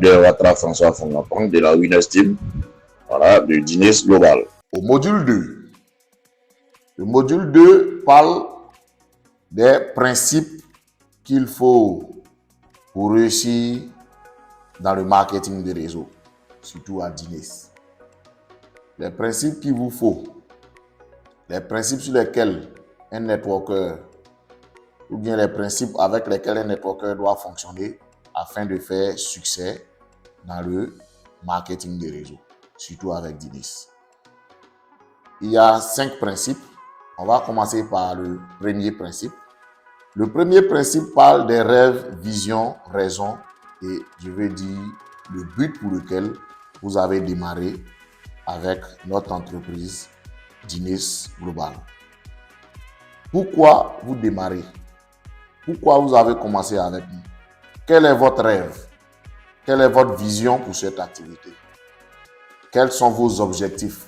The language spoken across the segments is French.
leader Ouattara François Fongampang de la Winners Team, voilà, de Dines Global. Au module 2, le module 2 parle des principes qu'il faut pour réussir dans le marketing des réseaux, surtout à Dines. Les principes qu'il vous faut, les principes sur lesquels un networker, ou bien les principes avec lesquels un networker doit fonctionner afin de faire succès dans le marketing des réseaux, surtout avec Dines. Il y a 5 principes. On va commencer par le premier principe. Le premier principe parle des rêves, visions, raisons et je vais dire le but pour lequel vous avez démarré avec notre entreprise Dines Global. Pourquoi vous démarrez? Pourquoi vous avez commencé avec nous? Quel est votre rêve? Quelle est votre vision pour cette activité? Quels sont vos objectifs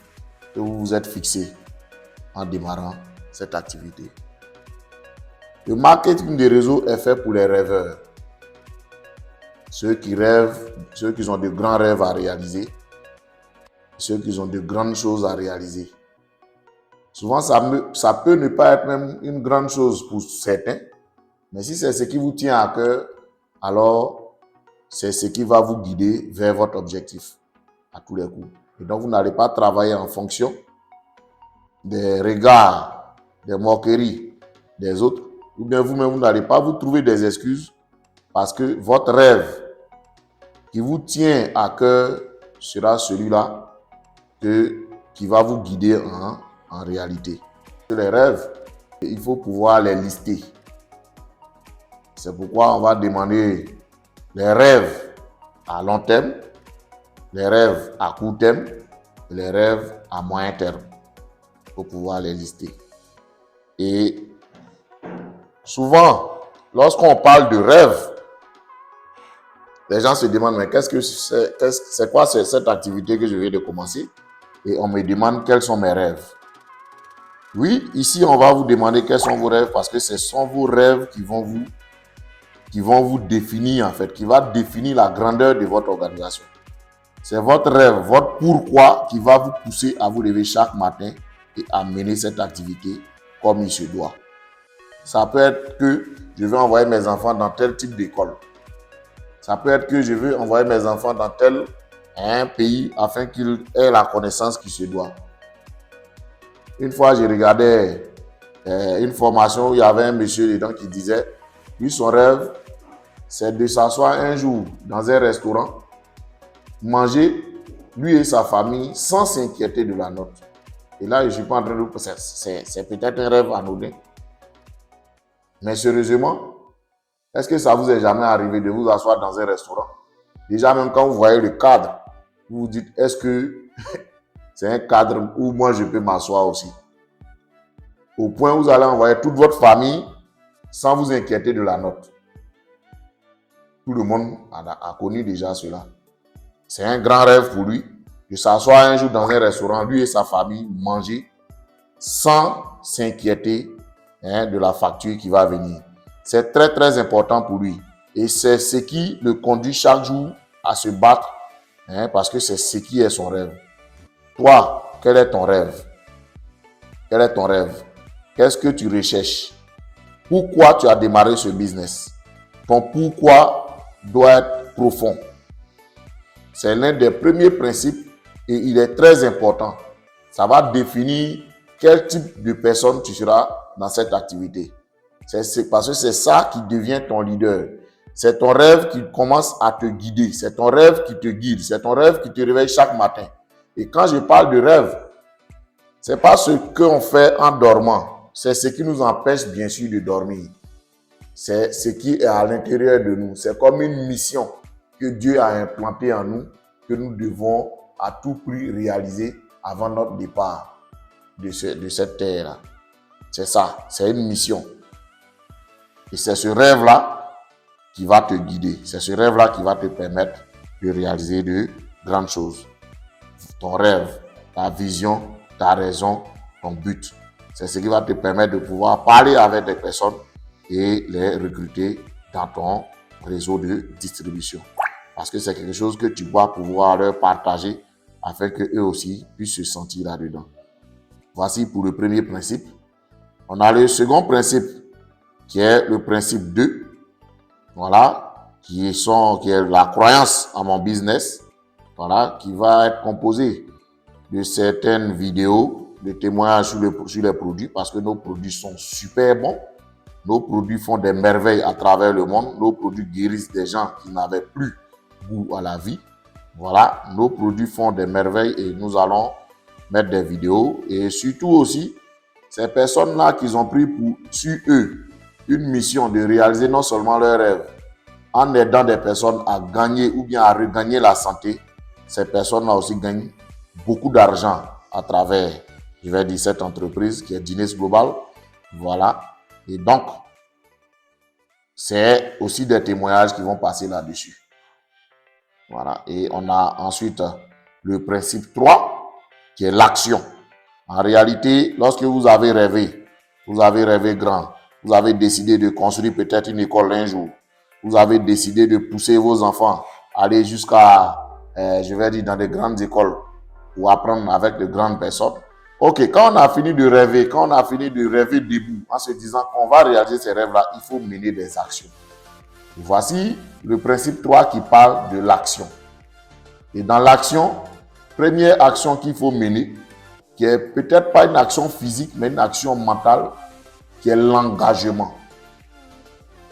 que vous vous êtes fixés en démarrant cette activité? Le marketing des réseaux est fait pour les rêveurs. Ceux qui rêvent, ceux qui ont de grands rêves à réaliser, ceux qui ont de grandes choses à réaliser. Souvent, ça peut ne pas être même une grande chose pour certains, mais si c'est ce qui vous tient à cœur, alors c'est ce qui va vous guider vers votre objectif à tous les coups. Et donc, vous n'allez pas travailler en fonction des regards, des moqueries des autres, ou bien vous-même, vous n'allez pas vous trouver des excuses parce que votre rêve qui vous tient à cœur sera celui-là qui va vous guider en réalité. Les rêves, il faut pouvoir les lister. C'est pourquoi on va demander les rêves à long terme, les rêves à court terme et les rêves à moyen terme pour pouvoir les lister. Et souvent, lorsqu'on parle de rêve, les gens se demandent, mais c'est quoi cette activité que je viens de commencer? Et on me demande quels sont mes rêves. Oui, ici, on va vous demander quels sont vos rêves parce que ce sont vos rêves qui vont vous définir, en fait, qui va définir la grandeur de votre organisation. C'est votre rêve, votre pourquoi qui va vous pousser à vous lever chaque matin et à mener cette activité comme il se doit. Ça peut être que je veux envoyer mes enfants dans tel type d'école. Ça peut être que je veux envoyer mes enfants dans tel pays afin qu'ils aient la connaissance qui se doit. Une fois, j'ai regardé une formation où il y avait un monsieur dedans qui disait, lui, son rêve, c'est de s'asseoir un jour dans un restaurant, manger, lui et sa famille, sans s'inquiéter de la note. Et là, je ne suis pas en train de dire que c'est peut-être un rêve anodin. Mais sérieusement, est-ce que ça vous est jamais arrivé de vous asseoir dans un restaurant? Déjà, même quand vous voyez le cadre, vous vous dites, est-ce que c'est un cadre où moi je peux m'asseoir aussi? Au point où vous allez envoyer toute votre famille sans vous inquiéter de la note. Tout le monde a connu déjà cela. C'est un grand rêve pour lui de s'asseoir un jour dans un restaurant, lui et sa famille, manger sans s'inquiéter de la facture qui va venir. C'est très très important pour lui. Et c'est ce qui le conduit chaque jour à se battre parce que c'est ce qui est son rêve. Toi, quel est ton rêve? Quel est ton rêve? Qu'est-ce que tu recherches? Pourquoi tu as démarré ce business? Ton pourquoi doit être profond. C'est l'un des premiers principes et il est très important. Ça va définir quel type de personne tu seras dans cette activité. C'est parce que c'est ça qui devient ton leader. C'est ton rêve qui commence à te guider. C'est ton rêve qui te guide. C'est ton rêve qui te réveille chaque matin. Et quand je parle de rêve, c'est pas ce qu'on fait en dormant. C'est ce qui nous empêche bien sûr de dormir. C'est ce qui est à l'intérieur de nous. C'est comme une mission que Dieu a implantée en nous, que nous devons à tout prix réaliser avant notre départ de cette terre-là. C'est ça, c'est une mission. Et c'est ce rêve-là qui va te guider. C'est ce rêve-là qui va te permettre de réaliser de grandes choses. Ton rêve, ta vision, ta raison, ton but. C'est ce qui va te permettre de pouvoir parler avec des personnes et les recruter dans ton réseau de distribution. Parce que c'est quelque chose que tu dois pouvoir leur partager afin qu'eux aussi puissent se sentir là-dedans. Voici pour le premier principe. On a le second principe qui est le principe 2. Voilà, qui est la croyance à mon business. Voilà, qui va être composé de certaines vidéos, de témoignages sur les produits parce que nos produits sont super bons. Nos produits font des merveilles à travers le monde. Nos produits guérissent des gens qui n'avaient plus goût à la vie. Voilà, nos produits font des merveilles et nous allons mettre des vidéos. Et surtout aussi, ces personnes-là qui ont pris sur eux une mission de réaliser non seulement leurs rêves, en aidant des personnes à gagner ou bien à regagner la santé, ces personnes-là aussi gagnent beaucoup d'argent à travers, je vais dire, cette entreprise qui est Guinness Global. Voilà. Et donc, c'est aussi des témoignages qui vont passer là-dessus. Voilà. Et on a ensuite le principe 3, qui est l'action. En réalité, lorsque vous avez rêvé grand, vous avez décidé de construire peut-être une école un jour, vous avez décidé de pousser vos enfants à aller jusqu'à, je vais dire, dans des grandes écoles ou apprendre avec de grandes personnes. Ok, quand on a fini de rêver, debout, en se disant qu'on va réaliser ces rêves-là, il faut mener des actions. Voici le principe 3 qui parle de l'action. Et dans l'action, première action qu'il faut mener, qui est peut-être pas une action physique, mais une action mentale, qui est l'engagement.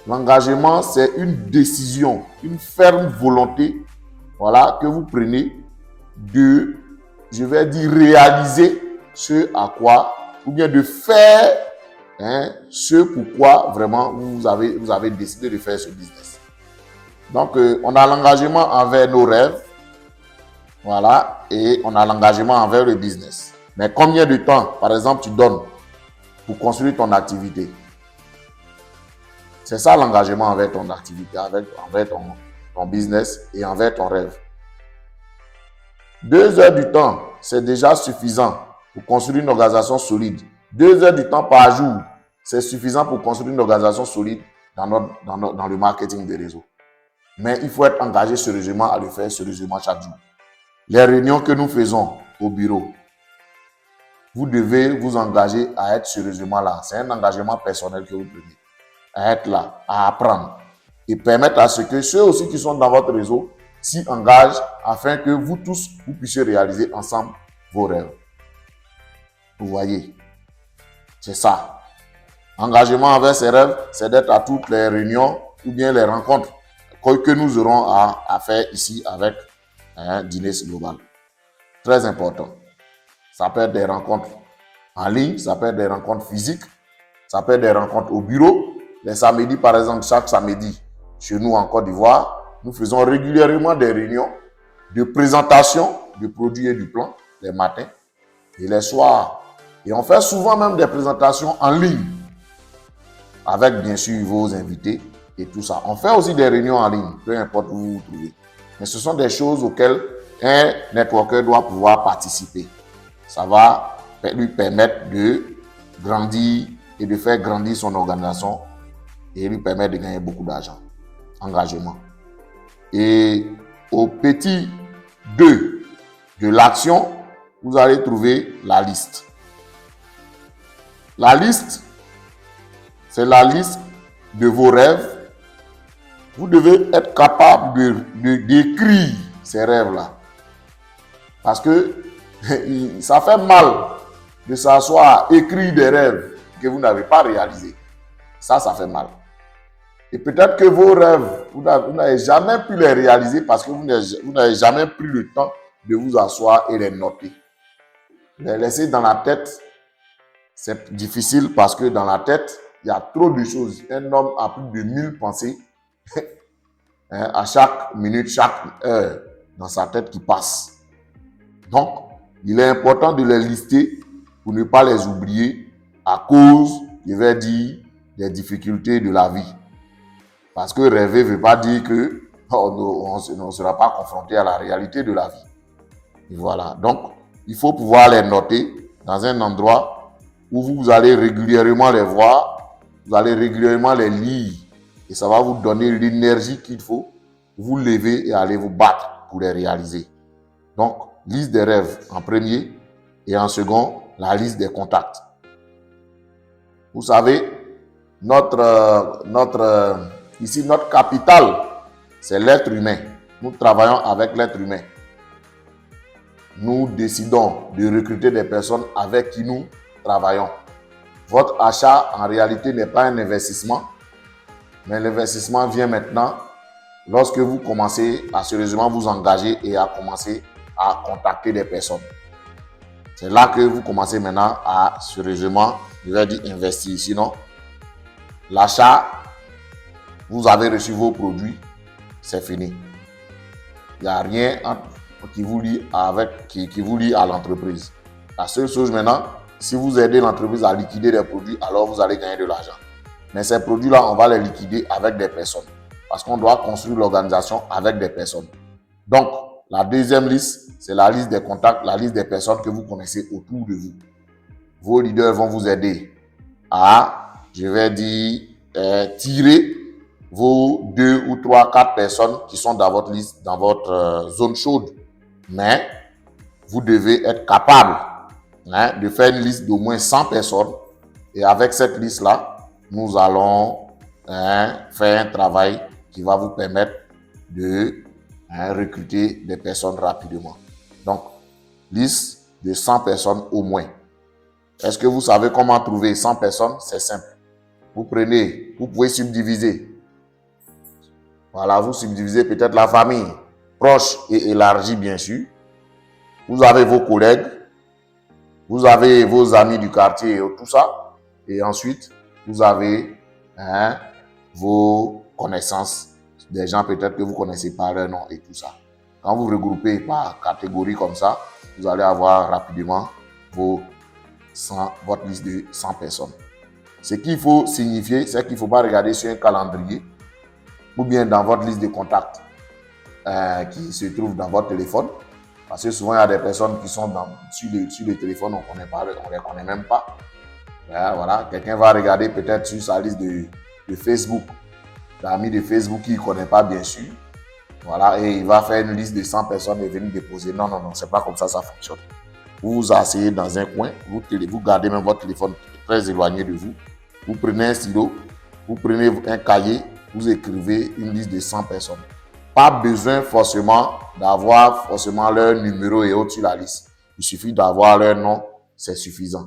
L'engagement, c'est une décision, une ferme volonté, voilà, que vous prenez de, je vais dire, réaliser ce à quoi, ou bien de faire ce pourquoi vraiment vous avez décidé de faire ce business. Donc, on a l'engagement envers nos rêves, voilà, et on a l'engagement envers le business. Mais combien de temps, par exemple, tu donnes pour construire ton activité? C'est ça l'engagement envers ton activité, envers ton business et envers ton rêve. 2 heures du temps, c'est déjà suffisant pour construire une organisation solide. 2 heures du temps par jour, c'est suffisant pour construire une organisation solide dans le marketing des réseaux. Mais il faut être engagé sérieusement à le faire sérieusement chaque jour. Les réunions que nous faisons au bureau, vous devez vous engager à être sérieusement là. C'est un engagement personnel que vous prenez. À être là, à apprendre et permettre à ce que ceux aussi qui sont dans votre réseau s'y engagent afin que vous tous, vous puissiez réaliser ensemble vos rêves. Vous voyez, c'est ça. Engagement envers ses rêves, c'est d'être à toutes les réunions ou bien les rencontres que nous aurons à faire ici avec Guinness Global. Très important. Ça peut être des rencontres en ligne, ça peut être des rencontres physiques, ça peut être des rencontres au bureau. Les samedis, par exemple, chaque samedi, chez nous en Côte d'Ivoire, nous faisons régulièrement des réunions de présentation du produit et du plan les matins et les soirs. Et on fait souvent même des présentations en ligne avec bien sûr vos invités et tout ça. On fait aussi des réunions en ligne, peu importe où vous vous trouvez. Mais ce sont des choses auxquelles un networker doit pouvoir participer. Ça va lui permettre de grandir et de faire grandir son organisation et lui permettre de gagner beaucoup d'argent. Engagement. Et au petit 2 de l'action, vous allez trouver la liste. La liste, c'est la liste de vos rêves. Vous devez être capable d'écrire ces rêves-là. Parce que ça fait mal de s'asseoir à écrire des rêves que vous n'avez pas réalisés. Ça fait mal. Et peut-être que vos rêves, vous n'avez jamais pu les réaliser parce que vous n'avez jamais pris le temps de vous asseoir et les noter. Les laisser dans la tête, c'est difficile parce que dans la tête, il y a trop de choses. Un homme a plus de 1000 pensées à chaque minute, chaque heure dans sa tête qui passe. Donc, il est important de les lister pour ne pas les oublier à cause, je vais dire, des difficultés de la vie. Parce que rêver ne veut pas dire que on ne sera pas confronté à la réalité de la vie. Et voilà. Donc, il faut pouvoir les noter dans un endroit où vous allez régulièrement les voir, vous allez régulièrement les lire. Et ça va vous donner l'énergie qu'il faut vous levez et allez vous battre pour les réaliser. Donc, liste des rêves en premier et en second, la liste des contacts. Vous savez, ici, notre capital, c'est l'être humain. Nous travaillons avec l'être humain. Nous décidons de recruter des personnes avec qui nous travaillons. Votre achat, en réalité, n'est pas un investissement, mais l'investissement vient maintenant lorsque vous commencez à sérieusement vous engager et à commencer à contacter des personnes. C'est là que vous commencez maintenant à sérieusement, je vais dire, investir. Sinon, l'achat, vous avez reçu vos produits, c'est fini. Il n'y a rien qui vous lie à l'entreprise. La seule chose maintenant, si vous aidez l'entreprise à liquider des produits, alors vous allez gagner de l'argent. Mais ces produits-là, on va les liquider avec des personnes. Parce qu'on doit construire l'organisation avec des personnes. Donc, la deuxième liste, c'est la liste des contacts, la liste des personnes que vous connaissez autour de vous. Vos leaders vont vous aider à, je vais dire, tirer vos 2 ou 3, 4 personnes qui sont dans votre liste, dans votre zone chaude. Mais vous devez être capable de faire une liste d'au moins 100 personnes. Et avec cette liste-là, nous allons faire un travail qui va vous permettre de recruter des personnes rapidement. Donc, liste de 100 personnes au moins. Est-ce que vous savez comment trouver 100 personnes? C'est simple. Vous pouvez subdiviser. Voilà, vous subdivisez peut-être la famille proche et élargie, bien sûr. Vous avez vos collègues, vous avez vos amis du quartier et tout ça. Et ensuite, vous avez vos connaissances, des gens peut-être que vous ne connaissez pas leur nom et tout ça. Quand vous regroupez par catégorie comme ça, vous allez avoir rapidement votre liste de 100 personnes. Ce qu'il faut signifier, c'est qu'il ne faut pas regarder sur un calendrier ou bien dans votre liste de contacts qui se trouve dans votre téléphone. Parce que souvent, il y a des personnes qui sont sur le téléphone, on ne les connaît même pas. Voilà, quelqu'un va regarder peut-être sur sa liste de Facebook, d'amis de Facebook qu'il ne connaît pas bien sûr. Voilà, et il va faire une liste de 100 personnes et venir déposer. Non, c'est pas comme ça fonctionne. Vous vous asseyez dans un coin, vous gardez même votre téléphone très éloigné de vous. Vous prenez un stylo, vous prenez un cahier, vous écrivez une liste de 100 personnes. Pas besoin forcément d'avoir leur numéro et autres sur la liste. Il suffit d'avoir leur nom, c'est suffisant.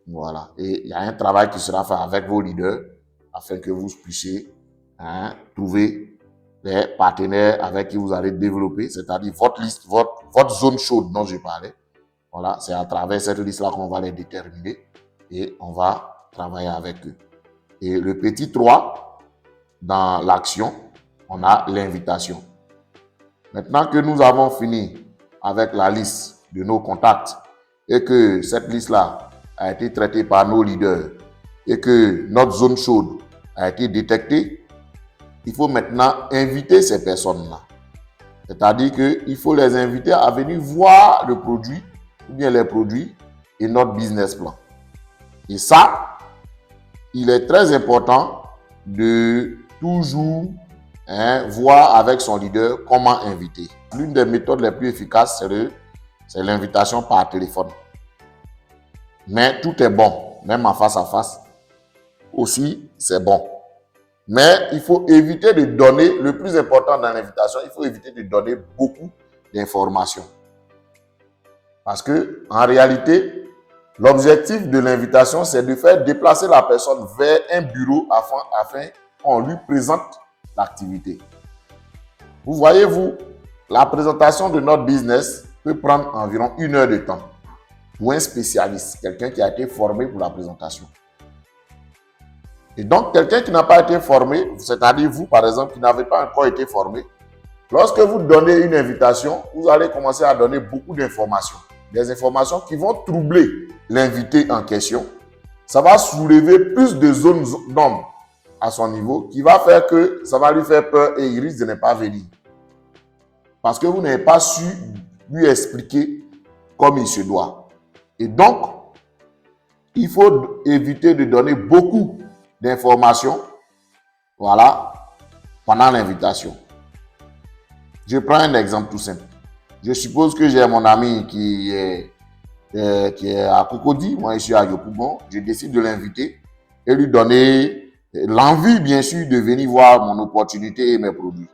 Voilà. Et il y a un travail qui sera fait avec vos leaders afin que vous puissiez trouver des partenaires avec qui vous allez développer, c'est-à-dire votre liste, votre zone chaude dont je parlais. Voilà, c'est à travers cette liste-là qu'on va les déterminer et on va travailler avec eux. Et le petit 3, dans l'action, on a l'invitation. Maintenant que nous avons fini avec la liste de nos contacts et que cette liste-là a été traitée par nos leaders et que notre zone chaude a été détectée, il faut maintenant inviter ces personnes-là. C'est-à-dire qu'il faut les inviter à venir voir le produit ou bien les produits et notre business plan. Et ça, il est très important de toujours voir avec son leader comment inviter. L'une des méthodes les plus efficaces, c'est l'invitation par téléphone. Mais tout est bon, même en face à face aussi, c'est bon. Mais il faut éviter de donner, le plus important dans l'invitation, il faut éviter de donner beaucoup d'informations. Parce que, en réalité, l'objectif de l'invitation, c'est de faire déplacer la personne vers un bureau afin qu'on lui présente l'activité. Vous voyez, la présentation de notre business peut prendre environ 1 heure de temps pour un spécialiste, quelqu'un qui a été formé pour la présentation. Et donc, quelqu'un qui n'a pas été formé, c'est-à-dire vous, par exemple, qui n'avez pas encore été formé, lorsque vous donnez une invitation, vous allez commencer à donner beaucoup d'informations. Des informations qui vont troubler l'invité en question. Ça va soulever plus de zones d'ombre à son niveau, qui va faire que ça va lui faire peur et il risque de ne pas venir. Parce que vous n'avez pas su lui expliquer comme il se doit. Et donc, il faut éviter de donner beaucoup d'informations, voilà, pendant l'invitation. Je prends un exemple tout simple. Je suppose que j'ai mon ami qui est à Cocody, moi je suis à Yopougon. Je décide de l'inviter et lui donner l'envie, bien sûr, de venir voir mon opportunité et mes produits.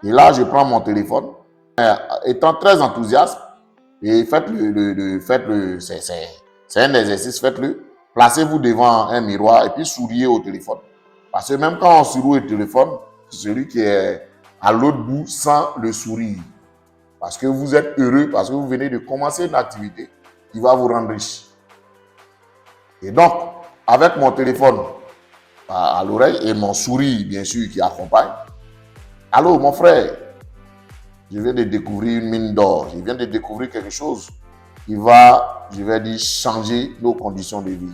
Et là, je prends mon téléphone, étant très enthousiaste, et faites-le, c'est un exercice, faites-le. Placez-vous devant un miroir et puis souriez au téléphone. Parce que même quand on sourit au téléphone, celui qui est à l'autre bout sent le sourire. Parce que vous êtes heureux, parce que vous venez de commencer une activité qui va vous rendre riche. Et donc, avec mon téléphone à l'oreille et mon sourire, bien sûr, qui accompagne. Allô, mon frère, je viens de découvrir une mine d'or. Je viens de découvrir quelque chose qui va, je vais dire, changer nos conditions de vie.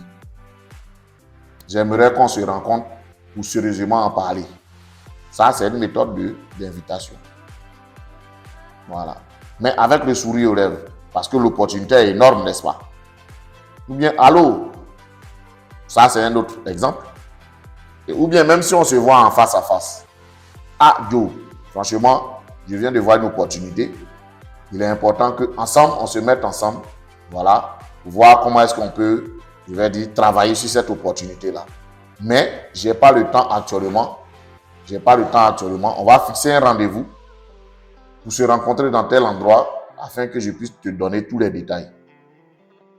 J'aimerais qu'on se rencontre pour sérieusement en parler. Ça, c'est une méthode d'invitation. Voilà. Mais avec le sourire aux lèvres. Parce que l'opportunité est énorme, n'est-ce pas? Ou bien, allô? Ça, c'est un autre exemple. Ou bien, même si on se voit en face à face. Ah, Joe, franchement, je viens de voir une opportunité. Il est important qu'ensemble, on se mette ensemble. Voilà. Pour voir comment est-ce qu'on peut, je vais dire, travailler sur cette opportunité-là. Mais, je n'ai pas le temps actuellement. On va fixer un rendez-vous pour se rencontrer dans tel endroit afin que je puisse te donner tous les détails.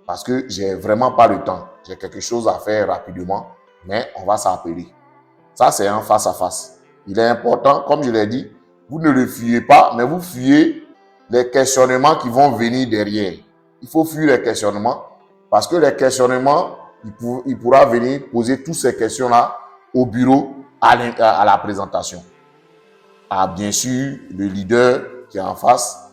Parce que j'ai vraiment pas le temps. J'ai quelque chose à faire rapidement, mais on va s'appeler. Ça, c'est un face-à-face. Il est important, comme je l'ai dit, vous ne le fuyez pas, mais vous fuyez les questionnements qui vont venir derrière. Il faut fuir les questionnements parce que les questionnements, il pourra venir poser toutes ces questions-là au bureau à la présentation. Ah, bien sûr, le leader qui est en face,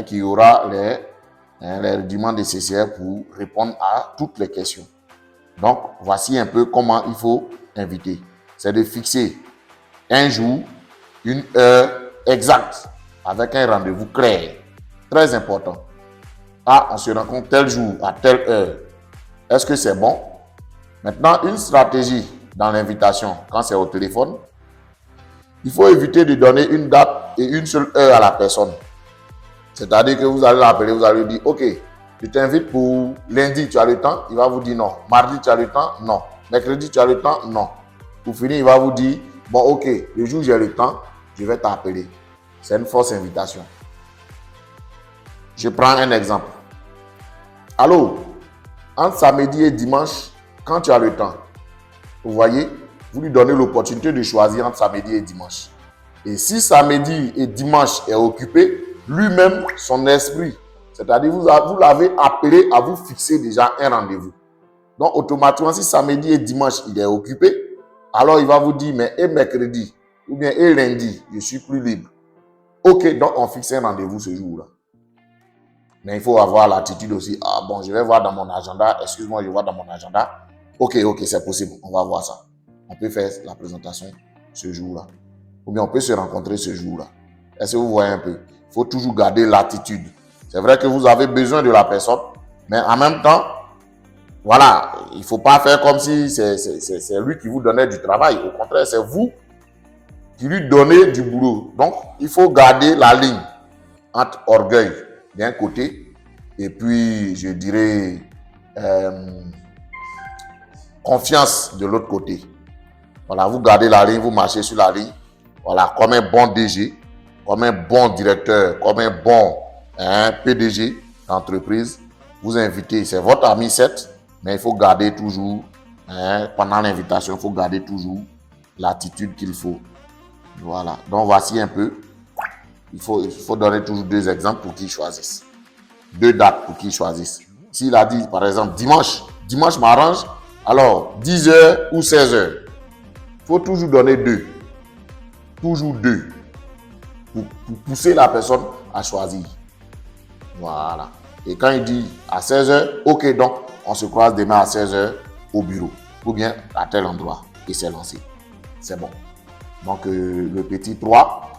qui aura les rudiments nécessaires pour répondre à toutes les questions. Donc, voici un peu comment il faut inviter. C'est de fixer un jour, une heure exacte, avec un rendez-vous clair. Très important. Ah, on se rencontre tel jour, à telle heure. Est-ce que c'est bon? Maintenant, une stratégie dans l'invitation, quand c'est au téléphone, il faut éviter de donner une date et une seule heure à la personne. C'est-à-dire que vous allez l'appeler, vous allez lui dire, ok, je t'invite pour lundi, tu as le temps? Il va vous dire non. Mardi, tu as le temps? Non. Mercredi, tu as le temps? Non. Pour finir, il va vous dire, bon, ok, le jour où j'ai le temps, je vais t'appeler. C'est une fausse invitation. Je prends un exemple. Allô, entre samedi et dimanche, quand tu as le temps, vous voyez, vous lui donnez l'opportunité de choisir entre samedi et dimanche. Et si samedi et dimanche est occupé, lui-même, son esprit, c'est-à-dire vous l'avez appelé à vous fixer déjà un rendez-vous. Donc, automatiquement, si samedi et dimanche, il est occupé, alors il va vous dire, mais et mercredi, ou bien et lundi, je suis plus libre. Ok, donc on fixe un rendez-vous ce jour-là. Mais il faut avoir l'attitude aussi. Ah bon, je vais voir dans mon agenda. Excuse-moi, je vois dans mon agenda. Ok, c'est possible. On va voir ça. On peut faire la présentation ce jour-là. Ou bien on peut se rencontrer ce jour-là. Est-ce que vous voyez un peu? Il faut toujours garder l'attitude. C'est vrai que vous avez besoin de la personne, mais en même temps, voilà, il ne faut pas faire comme si c'est lui qui vous donnait du travail. Au contraire, c'est vous qui lui donnez du boulot. Donc, il faut garder la ligne entre orgueil d'un côté et puis, je dirais, confiance de l'autre côté. Voilà, vous gardez la ligne, vous marchez sur la ligne. Voilà, comme un bon DG, comme un bon directeur, comme un bon PDG d'entreprise, vous invitez, c'est votre ami certes, mais il faut garder toujours, pendant l'invitation, il faut garder toujours l'attitude qu'il faut. Voilà, donc voici un peu, il faut donner toujours 2 exemples pour qu'ils choisissent. 2 dates pour qu'ils choisissent. S'il a dit, par exemple, dimanche m'arrange, alors 10h ou 16h. Il faut toujours donner 2. Toujours 2. Pour pousser la personne à choisir. Voilà. Et quand il dit à 16h, ok, donc on se croise demain à 16h au bureau. Ou bien à tel endroit. Et c'est lancé. C'est bon. Donc le petit 3,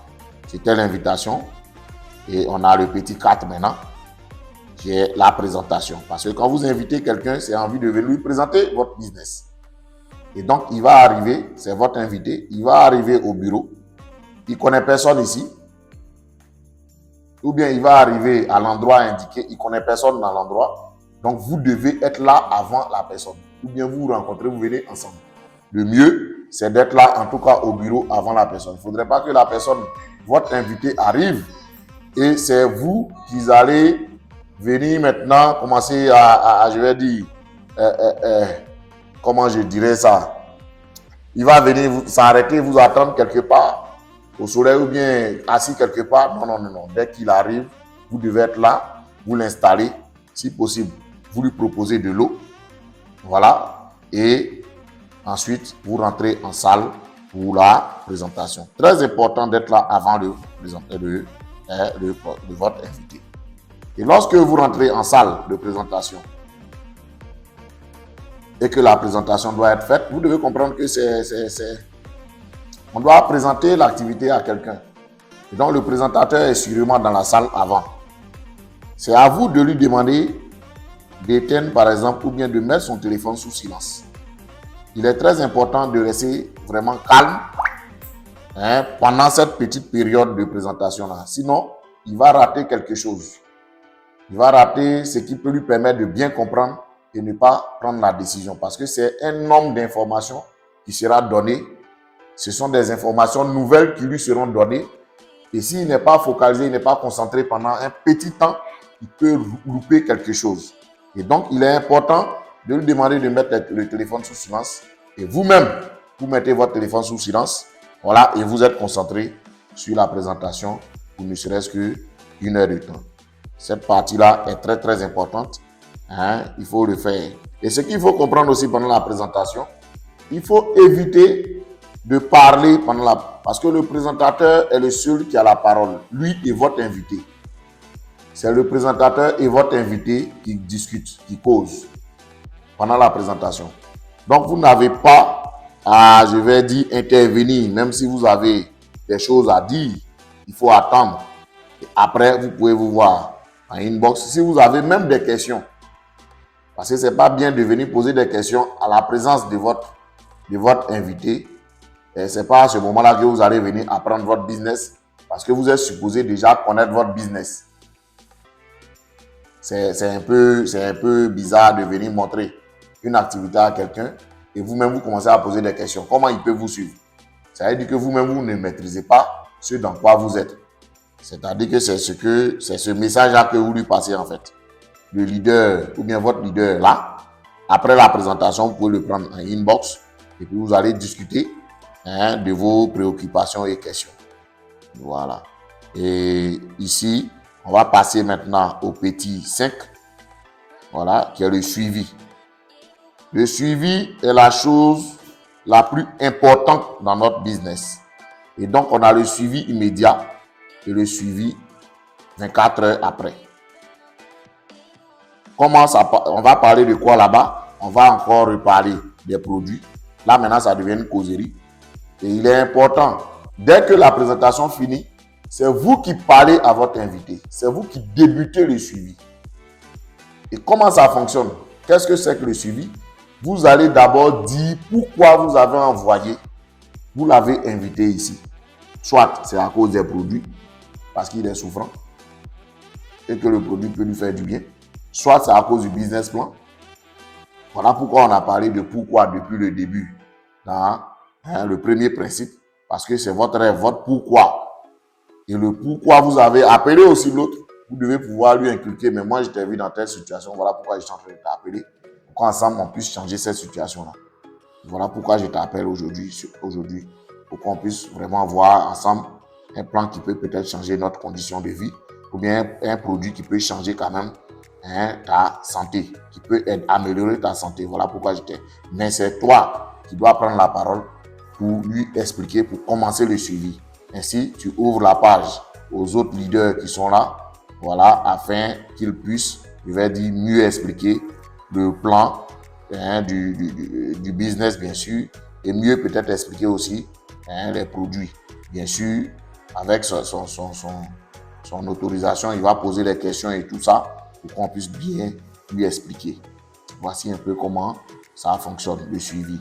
c'était l'invitation. Et on a le petit 4 maintenant, qui est la présentation. Parce que quand vous invitez quelqu'un, c'est envie de venir lui présenter votre business. Et donc, il va arriver, c'est votre invité, il va arriver au bureau. Il ne connaît personne ici. ou bien il va arriver à l'endroit indiqué, il ne connaît personne dans l'endroit, donc vous devez être là avant la personne. Ou bien vous vous rencontrez, vous venez ensemble. Le mieux, c'est d'être là, en tout cas au bureau, avant la personne. Il ne faudrait pas que la personne, votre invité, arrive et c'est vous qui allez venir maintenant commencer je vais dire, comment je dirais ça? Il va venir s'arrêter, vous attendre quelque part, au soleil ou bien assis quelque part. Non, non, non, non. Dès qu'il arrive, vous devez être là, vous l'installez, si possible, vous lui proposez de l'eau. Voilà. Et ensuite, vous rentrez en salle pour la présentation. Très important d'être là avant de votre invité. Et lorsque vous rentrez en salle de présentation et que la présentation doit être faite, vous devez comprendre que on doit présenter l'activité à quelqu'un. Et donc, le présentateur est sûrement dans la salle avant. C'est à vous de lui demander d'éteindre, par exemple, ou bien de mettre son téléphone sous silence. Il est très important de rester vraiment calme pendant cette petite période de présentation-là. Sinon, il va rater quelque chose. Il va rater ce qui peut lui permettre de bien comprendre et ne pas prendre la décision. Parce que c'est un nombre d'informations qui sera donné. Ce sont des informations nouvelles qui lui seront données. Et s'il n'est pas focalisé, il n'est pas concentré pendant un petit temps, il peut louper quelque chose. Et donc, il est important de lui demander de mettre le téléphone sous silence. Et vous-même, vous mettez votre téléphone sous silence. Voilà, et vous êtes concentré sur la présentation pour ne serait-ce qu'une heure de temps. Cette partie-là est très, très importante. Il faut le faire. Et ce qu'il faut comprendre aussi pendant la présentation, il faut éviter de parler pendant parce que le présentateur est le seul qui a la parole. Lui et votre invité. C'est le présentateur et votre invité qui discutent, qui causent pendant la présentation. Donc, vous n'avez pas à, je vais dire, intervenir, même si vous avez des choses à dire. Il faut attendre. Et après, vous pouvez vous voir en inbox. Si vous avez même des questions, parce que ce n'est pas bien de venir poser des questions à la présence de votre invité. Et ce n'est pas à ce moment-là que vous allez venir apprendre votre business, parce que vous êtes supposé déjà connaître votre business. C'est un peu bizarre de venir montrer une activité à quelqu'un et vous-même vous commencez à poser des questions. Comment il peut vous suivre? Ça veut dire que vous-même vous ne maîtrisez pas ce dans quoi vous êtes. C'est-à-dire que c'est ce message-là que vous lui passez en fait. Le leader ou bien votre leader là, après la présentation, vous pouvez le prendre en inbox et puis vous allez discuter de vos préoccupations et questions. Voilà. Et ici, on va passer maintenant au petit 5, voilà, qui est le suivi. Le suivi est la chose la plus importante dans notre business. Et donc, on a le suivi immédiat et le suivi 24 heures après. On va parler de quoi là-bas? On va encore reparler des produits. Là, maintenant, ça devient une causerie. Et il est important, dès que la présentation finit, c'est vous qui parlez à votre invité. C'est vous qui débutez le suivi. Et comment ça fonctionne? Qu'est-ce que c'est que le suivi? Vous allez d'abord dire pourquoi vous avez envoyé, vous l'avez invité ici. Soit c'est à cause des produits, parce qu'il est souffrant, et que le produit peut lui faire du bien. Soit c'est à cause du business plan. Voilà pourquoi on a parlé de pourquoi depuis le début, dans le premier principe, parce que c'est votre rêve, votre pourquoi. Et le pourquoi vous avez appelé aussi l'autre, vous devez pouvoir lui inculquer, mais moi je t'ai vu dans telle situation, voilà pourquoi je suis en train de t'appeler, pour qu'ensemble on puisse changer cette situation-là. Voilà pourquoi je t'appelle aujourd'hui, pour qu'on puisse vraiment voir ensemble un plan qui peut peut-être changer notre condition de vie, ou bien un produit qui peut changer quand même ta santé, qui peut améliorer ta santé. Voilà pourquoi j'étais. Mais c'est toi qui dois prendre la parole pour lui expliquer, pour commencer le suivi. Ainsi, tu ouvres la page aux autres leaders qui sont là, voilà, afin qu'ils puissent, je vais dire, mieux expliquer le plan du business, bien sûr, et mieux peut-être expliquer aussi les produits. Bien sûr, avec son autorisation, il va poser les questions et tout ça, pour qu'on puisse bien lui expliquer. Voici un peu comment ça fonctionne, le suivi.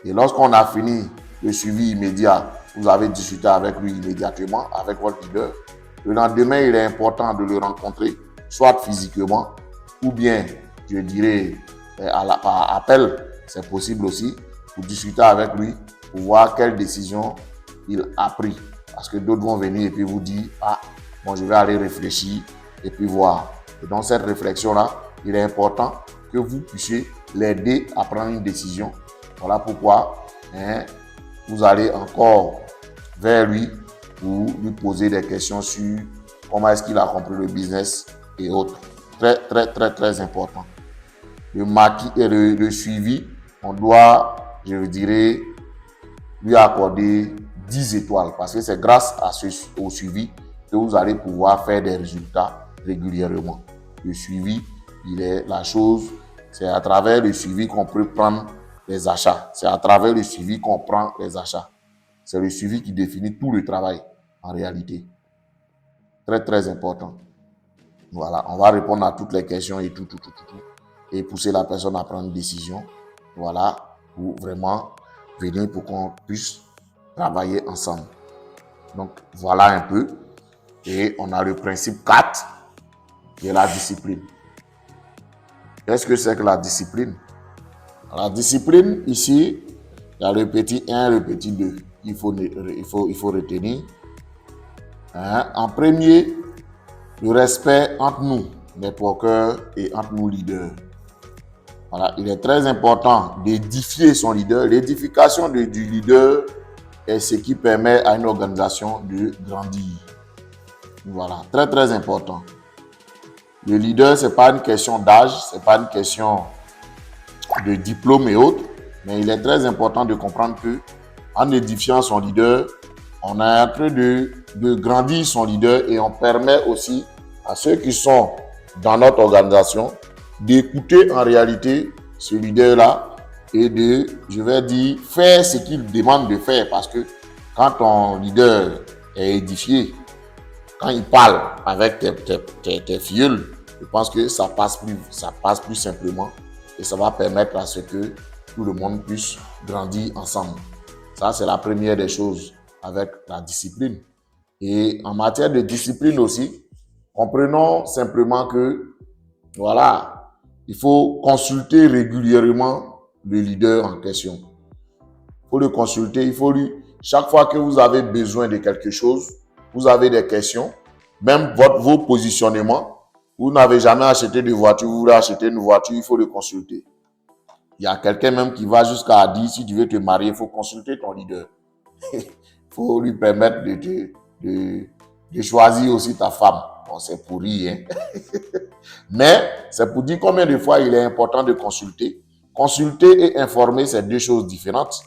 Et lorsqu'on a fini le suivi immédiat, vous avez discuté avec lui immédiatement, avec votre leader. Le lendemain, il est important de le rencontrer, soit physiquement, ou bien, je dirais, par appel, c'est possible aussi, pour discuter avec lui, pour voir quelle décision il a pris. Parce que d'autres vont venir et puis vous dire, ah, bon, je vais aller réfléchir et puis voir. Et dans cette réflexion-là, il est important que vous puissiez l'aider à prendre une décision. Voilà pourquoi vous allez encore vers lui pour lui poser des questions sur comment est-ce qu'il a compris le business et autres. Très, très, très, très important. Le suivi, on doit, je dirais, lui accorder 10 étoiles parce que c'est grâce au suivi que vous allez pouvoir faire des résultats régulièrement. Le suivi, il est la chose, c'est à travers le suivi qu'on peut prendre les achats. C'est à travers le suivi qu'on prend les achats. C'est le suivi qui définit tout le travail en réalité. Très, très important. Voilà, on va répondre à toutes les questions et tout. Et pousser la personne à prendre une décision. Voilà, pour vraiment venir pour qu'on puisse travailler ensemble. Donc, voilà un peu. Et on a le principe 4, qui est la discipline. Qu'est-ce que c'est que la discipline? La discipline, ici, il y a le petit 1, le petit 2. Il faut retenir. En premier, le respect entre nous, les porteurs, et entre nous leaders. Voilà, il est très important d'édifier son leader. L'édification du leader est ce qui permet à une organisation de grandir. Voilà, très très important. Le leader, ce n'est pas une question d'âge, ce n'est pas une question de diplôme et autres, mais il est très important de comprendre que en édifiant son leader, on est en train de grandir son leader et on permet aussi à ceux qui sont dans notre organisation d'écouter en réalité ce leader-là et de, je vais dire, faire ce qu'il demande de faire. Parce que quand ton leader est édifié, quand il parle avec tes filleuls, je pense que ça passe plus simplement et ça va permettre à ce que tout le monde puisse grandir ensemble. Ça, c'est la première des choses avec la discipline. Et en matière de discipline aussi, comprenons simplement que, voilà, il faut consulter régulièrement le leader en question. Il faut le consulter, il faut lui, chaque fois que vous avez besoin de quelque chose, vous avez des questions, même vos positionnements, vous n'avez jamais acheté de voiture, vous voulez acheter une voiture, il faut le consulter. Il y a quelqu'un même qui va jusqu'à dire, si tu veux te marier, il faut consulter ton leader. Il faut lui permettre de choisir aussi ta femme. Bon, c'est pourri, hein. Mais c'est pour dire combien de fois il est important de consulter. Consulter et informer, c'est deux choses différentes.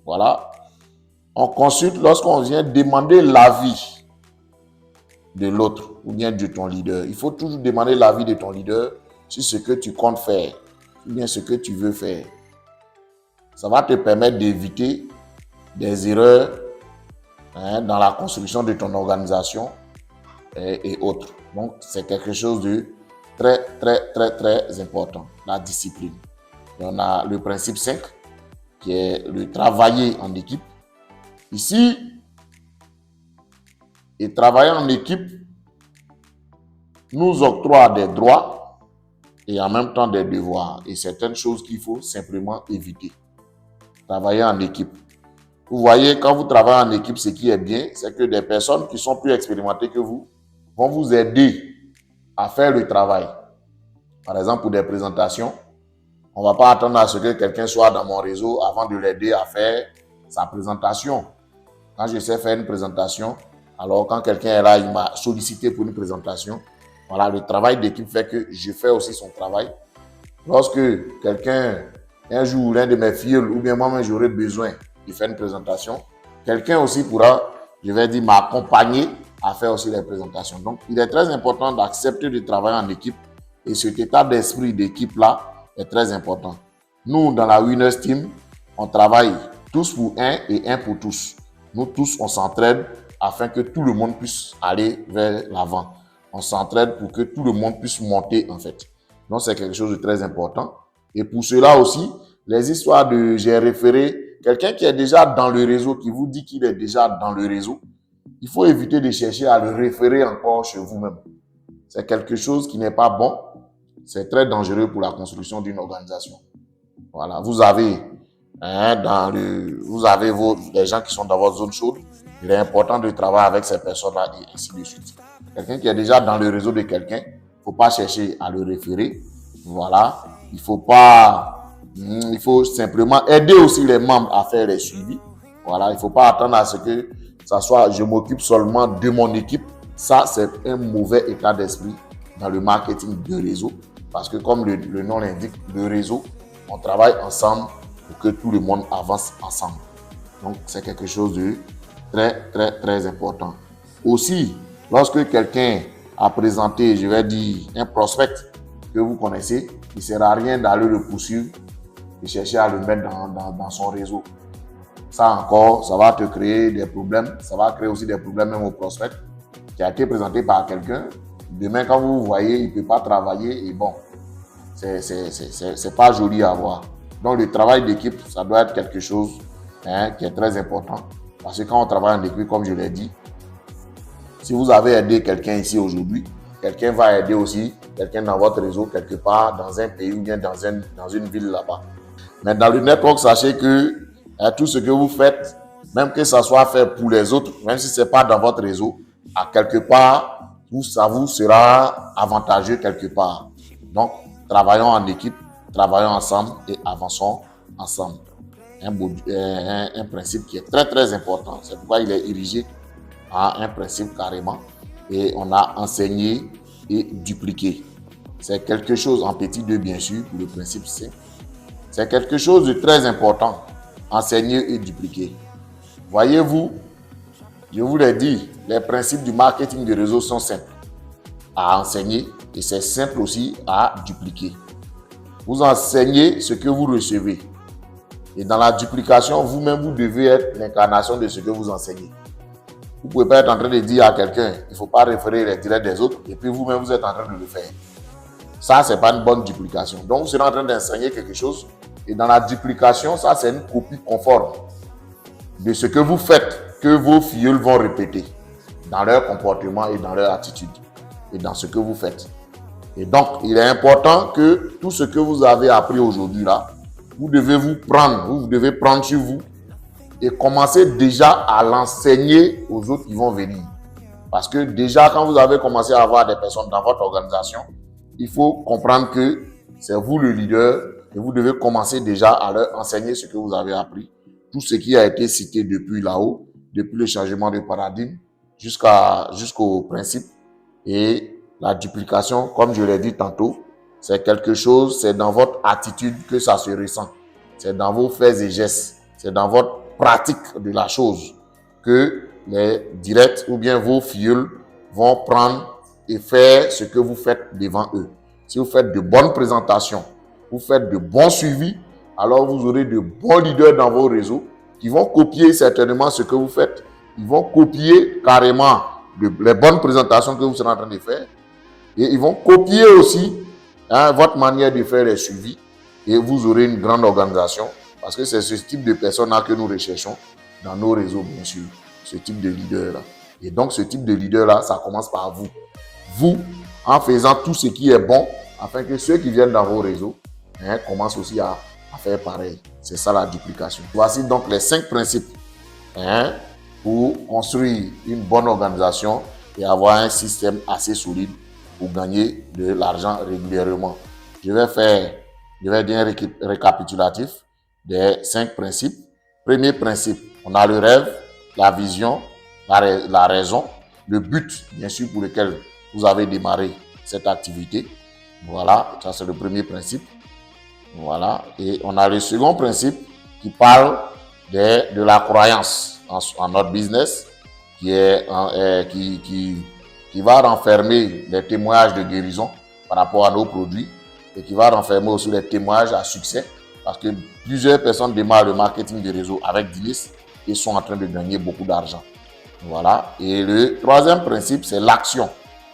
Voilà. On consulte lorsqu'on vient demander l'avis de l'autre ou bien de ton leader. Il faut toujours demander l'avis de ton leader sur ce que tu comptes faire ou bien ce que tu veux faire. Ça va te permettre d'éviter des erreurs dans la construction de ton organisation et autres. Donc, c'est quelque chose de très, très, très, très important, la discipline. Et on a le principe 5, qui est le travailler en équipe. Ici, et travailler en équipe nous octroie des droits et en même temps des devoirs et certaines choses qu'il faut simplement éviter. Travailler en équipe. Vous voyez, quand vous travaillez en équipe, ce qui est bien, c'est que des personnes qui sont plus expérimentées que vous vont vous aider à faire le travail. Par exemple, pour des présentations, on ne va pas attendre à ce que quelqu'un soit dans mon réseau avant de l'aider à faire sa présentation. Quand je sais faire une présentation, alors quand quelqu'un est là, il m'a sollicité pour une présentation. Voilà, le travail d'équipe fait que je fais aussi son travail. Lorsque quelqu'un, un jour, l'un de mes filles ou bien moi-même, j'aurai besoin de faire une présentation, quelqu'un aussi pourra, je vais dire, m'accompagner à faire aussi les présentations. Donc, il est très important d'accepter de travailler en équipe et cet état d'esprit d'équipe-là est très important. Nous, dans la Winners Team, on travaille tous pour un et un pour tous. Nous tous, on s'entraide afin que tout le monde puisse aller vers l'avant. On s'entraide pour que tout le monde puisse monter en fait. Donc, c'est quelque chose de très important. Et pour cela aussi, les histoires de j'ai référé, quelqu'un qui est déjà dans le réseau, qui vous dit qu'il est déjà dans le réseau, il faut éviter de chercher à le référer encore chez vous-même. C'est quelque chose qui n'est pas bon. C'est très dangereux pour la construction d'une organisation. Voilà, vous avez, les gens qui sont dans votre zone chaude. Il est important de travailler avec ces personnes-là et ainsi de suite. Quelqu'un qui est déjà dans le réseau de quelqu'un, il ne faut pas chercher à le référer. Voilà, il faut simplement aider aussi les membres à faire les suivis. Voilà, il ne faut pas attendre à ce que ça soit je m'occupe seulement de mon équipe. Ça, c'est un mauvais état d'esprit dans le marketing de réseau. Parce que comme le nom l'indique, le réseau, on travaille ensemble pour que tout le monde avance ensemble. Donc, c'est quelque chose de très, très, très important. Aussi, lorsque quelqu'un a présenté, je vais dire, un prospect que vous connaissez, il ne sert à rien d'aller le poursuivre et chercher à le mettre dans son réseau. Ça encore, ça va te créer des problèmes. Ça va créer aussi des problèmes même au prospect qui a été présenté par quelqu'un. Demain, quand vous voyez, il ne peut pas travailler et bon, c'est pas joli à voir. Donc, le travail d'équipe, ça doit être quelque chose qui est très important. Parce que quand on travaille en équipe, comme je l'ai dit, si vous avez aidé quelqu'un ici aujourd'hui, quelqu'un va aider aussi quelqu'un dans votre réseau, quelque part, dans un pays ou bien dans une ville là-bas. Mais dans le network, sachez que tout ce que vous faites, même que ça soit fait pour les autres, même si ce n'est pas dans votre réseau, à quelque part, ça vous sera avantageux quelque part. Donc, travaillons en équipe, travaillons ensemble et avançons ensemble. Un principe qui est très très important. C'est pourquoi il est érigé en un principe carrément. Et on a enseigné et dupliqué. C'est quelque chose en petit 2 bien sûr pour le principe C. C'est quelque chose de très important. Enseigner et dupliquer. Voyez-vous, je vous l'ai dit, les principes du marketing de réseau sont simples à enseigner et c'est simple aussi à dupliquer. Vous enseignez ce que vous recevez. Et dans la duplication, vous-même, vous devez être l'incarnation de ce que vous enseignez. Vous ne pouvez pas être en train de dire à quelqu'un, il ne faut pas référer les directs des autres, et puis vous-même, vous êtes en train de le faire. Ça, ce n'est pas une bonne duplication. Donc, vous serez en train d'enseigner quelque chose, et dans la duplication, ça, c'est une copie conforme de ce que vous faites, que vos filleuls vont répéter dans leur comportement et dans leur attitude, et dans ce que vous faites. Et donc, il est important que tout ce que vous avez appris aujourd'hui là, vous devez prendre sur vous et commencer déjà à l'enseigner aux autres qui vont venir. Parce que déjà, quand vous avez commencé à avoir des personnes dans votre organisation, il faut comprendre que c'est vous le leader et vous devez commencer déjà à leur enseigner ce que vous avez appris. Tout ce qui a été cité depuis là-haut, depuis le changement de paradigme jusqu'au principe. Et la duplication, comme je l'ai dit tantôt, c'est quelque chose, c'est dans votre attitude que ça se ressent. C'est dans vos faits et gestes. C'est dans votre pratique de la chose que les directs ou bien vos filleuls vont prendre et faire ce que vous faites devant eux. Si vous faites de bonnes présentations, vous faites de bons suivis, alors vous aurez de bons leaders dans vos réseaux qui vont copier certainement ce que vous faites. Ils vont copier carrément les bonnes présentations que vous serez en train de faire. Et ils vont copier aussi votre manière de faire les suivis. Et vous aurez une grande organisation. Parce que c'est ce type de personnes-là que nous recherchons dans nos réseaux, bien sûr. Ce type de leader-là. Et donc, ce type de leader-là, ça commence par vous. Vous, en faisant tout ce qui est bon, afin que ceux qui viennent dans vos réseaux commencent aussi à faire pareil. C'est ça la duplication. Voici donc les 5 principes pour construire une bonne organisation et avoir un système assez solide pour gagner de l'argent régulièrement. Je vais dire un récapitulatif des 5 principes. Premier principe, on a le rêve, la vision, la raison, le but, bien sûr, pour lequel vous avez démarré cette activité. Voilà, ça c'est le premier principe. Voilà, et on a le second principe qui parle de la croyance en notre business, qui va renfermer les témoignages de guérison par rapport à nos produits et qui va renfermer aussi les témoignages à succès parce que plusieurs personnes démarrent le marketing de réseau avec Dilis et sont en train de gagner beaucoup d'argent. Voilà. Et le troisième principe, c'est l'action.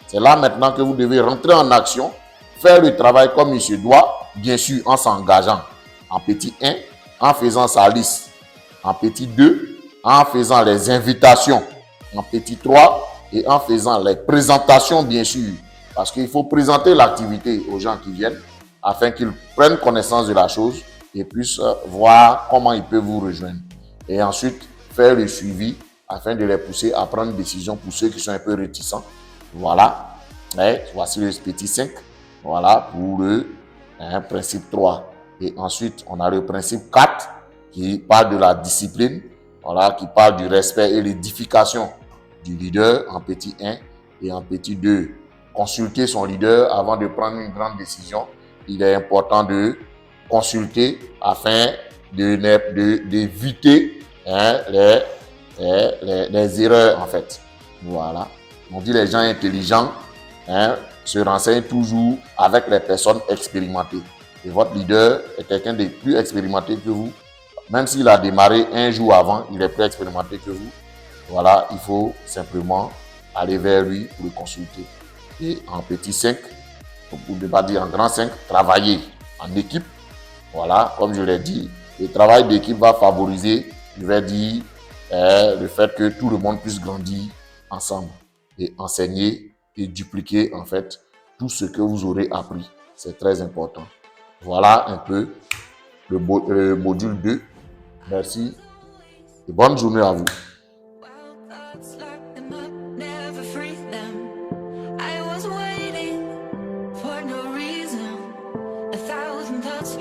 C'est là maintenant que vous devez rentrer en action, faire le travail comme il se doit, bien sûr en s'engageant en petit 1, en faisant sa liste, en petit 2, en faisant les invitations en petit 3 et en faisant les présentations, bien sûr, parce qu'il faut présenter l'activité aux gens qui viennent afin qu'ils prennent connaissance de la chose et puissent voir comment ils peuvent vous rejoindre. Et ensuite, faire le suivi afin de les pousser à prendre une décision pour ceux qui sont un peu réticents. Voilà. Et voici le petit 5. Voilà pour le principe 3. Et ensuite, on a le principe 4 qui parle de la discipline. Voilà, qui parle du respect et l'édification du leader en petit 1 et en petit 2. Consulter son leader avant de prendre une grande décision. Il est important de consulter afin d'éviter les erreurs en fait. Voilà. On dit les gens intelligents se renseignent toujours avec les personnes expérimentées. Et votre leader est quelqu'un de plus expérimenté que vous. Même s'il a démarré un jour avant, il est plus expérimenté que vous. Voilà, il faut simplement aller vers lui pour le consulter. Et en petit 5, pour ne pas dire en grand 5, travailler en équipe. Voilà, comme je l'ai dit, le travail d'équipe va favoriser, je vais dire, le fait que tout le monde puisse grandir ensemble et enseigner et dupliquer en fait tout ce que vous aurez appris. C'est très important. Voilà un peu le module 2. Merci et bonne journée à vous.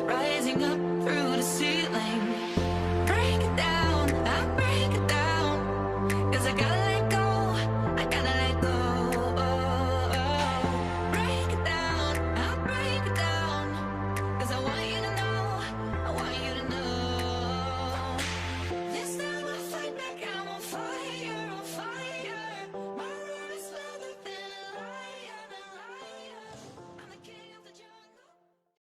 Rising up through